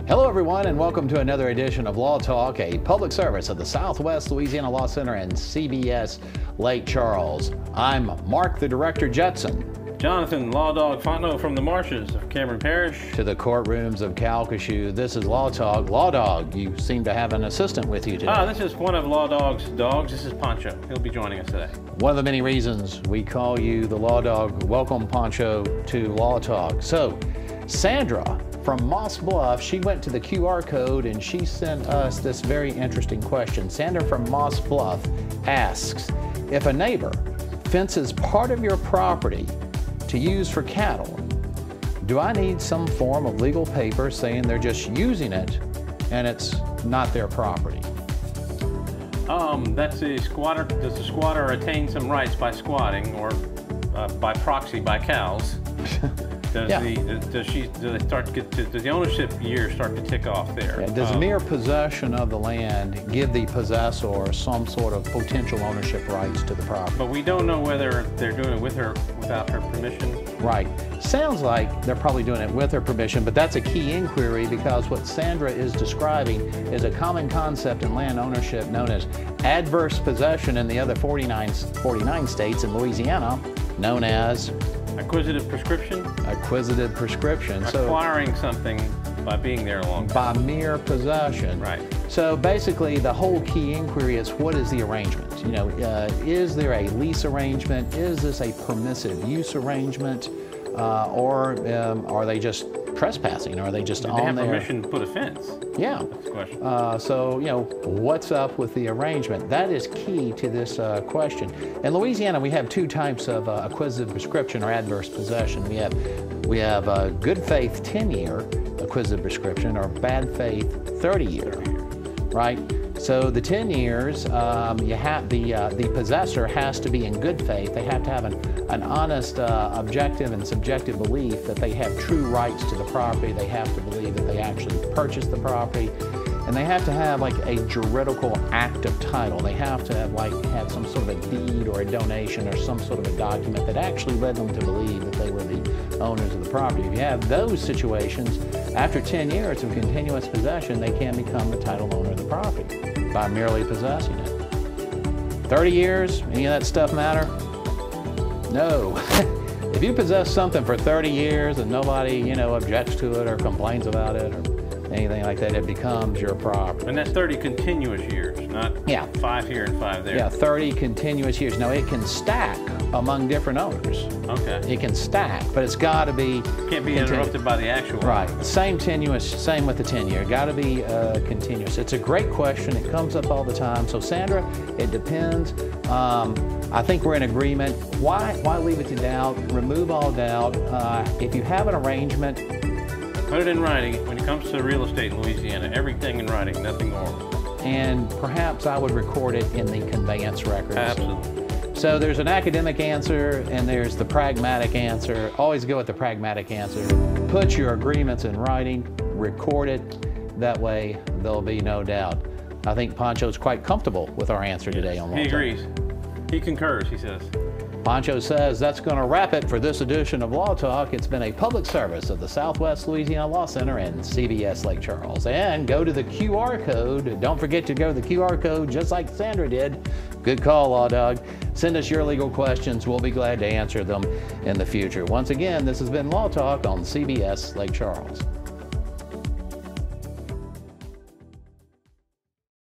Hello everyone and welcome to another edition of Law Talk, a public service of the Southwest Louisiana Law Center and CBS Lake Charles. I'm Mark the Director Jetson. Jonathan Law Dog Fontenot from the marshes of Cameron Parish. To the courtrooms of Calcasieu. This is Law Talk. Law Dog, you seem to have an assistant with you today. This is one of Law Dog's dogs. This is Poncho. He'll be joining us today. One of the many reasons we call you the Law Dog. Welcome, Poncho, to Law Talk. So, Sandra from Moss Bluff, she went to the QR code and she sent us this very interesting question. Sandra from Moss Bluff asks, if a neighbor fences part of your property to use for cattle, do I need some form of legal paper saying they're just using it and it's not their property? That's a squatter. Does the squatter attain some rights by squatting or by proxy by cows? Does the ownership years start to tick off there? Yeah, does mere possession of the land give the possessor some sort of potential ownership rights to the property? But we don't know whether they're doing it with her, without her permission. Right. Sounds like they're probably doing it with her permission, but that's a key inquiry because what Sandra is describing is a common concept in land ownership known as adverse possession in the other 49 states in Louisiana, known as acquisitive prescription? Acquisitive prescription. Acquiring something by being there a long time. By mere possession. Right. So basically the whole key inquiry is what is the arrangement? You know, is there a lease arrangement? Is this a permissive use arrangement? Or are they just trespassing? Are they just on there? They have permission to put a fence? Yeah. That's the question. So, you know, what's up with the arrangement? That is key to this question. In Louisiana, we have two types of acquisitive prescription or adverse possession. We have good faith 10-year acquisitive prescription or bad faith 30-year, right? So the 10 years, you have the possessor has to be in good faith. They have to have an honest, objective and subjective belief that they have true rights to the property. They have to believe that they actually purchased the property. And they have to have like a juridical act of title. They have to have some sort of a deed or a donation or some sort of a document that actually led them to believe that they were the owners of the property. If you have those situations, after 10 years of continuous possession, they can become the title owner of the property by merely possessing it. 30 years, any of that stuff matter? No. If you possess something for 30 years and nobody, you know, objects to it or complains about it or anything like that, it becomes your property. And that's 30 continuous years, not 5 here and 5 there. Yeah, 30 continuous years. Now, it can stack among different owners. Okay. It can stack, but it's got to be can't be interrupted by the actual. Right. Same with the 10-year. Got to be continuous. It's a great question. It comes up all the time. So, Sandra, it depends. I think we're in agreement. Why leave it to doubt? Remove all doubt. If you have an arrangement, put it in writing. When it comes to real estate in Louisiana, everything in writing, nothing oral. And perhaps I would record it in the conveyance records. Absolutely. So there's an academic answer and there's the pragmatic answer. Always go with the pragmatic answer. Put your agreements in writing, record it. That way there'll be no doubt. I think Poncho's quite comfortable with our answer today on Law Talk. He agrees. He concurs, he says. Poncho says that's going to wrap it for this edition of Law Talk. It's been a public service of the Southwest Louisiana Law Center and CBS Lake Charles. And go to the QR code. Don't forget to go to the QR code just like Sandra did. Good call, Law Dog. Send us your legal questions. We'll be glad to answer them in the future. Once again, this has been Law Talk on CBS Lake Charles.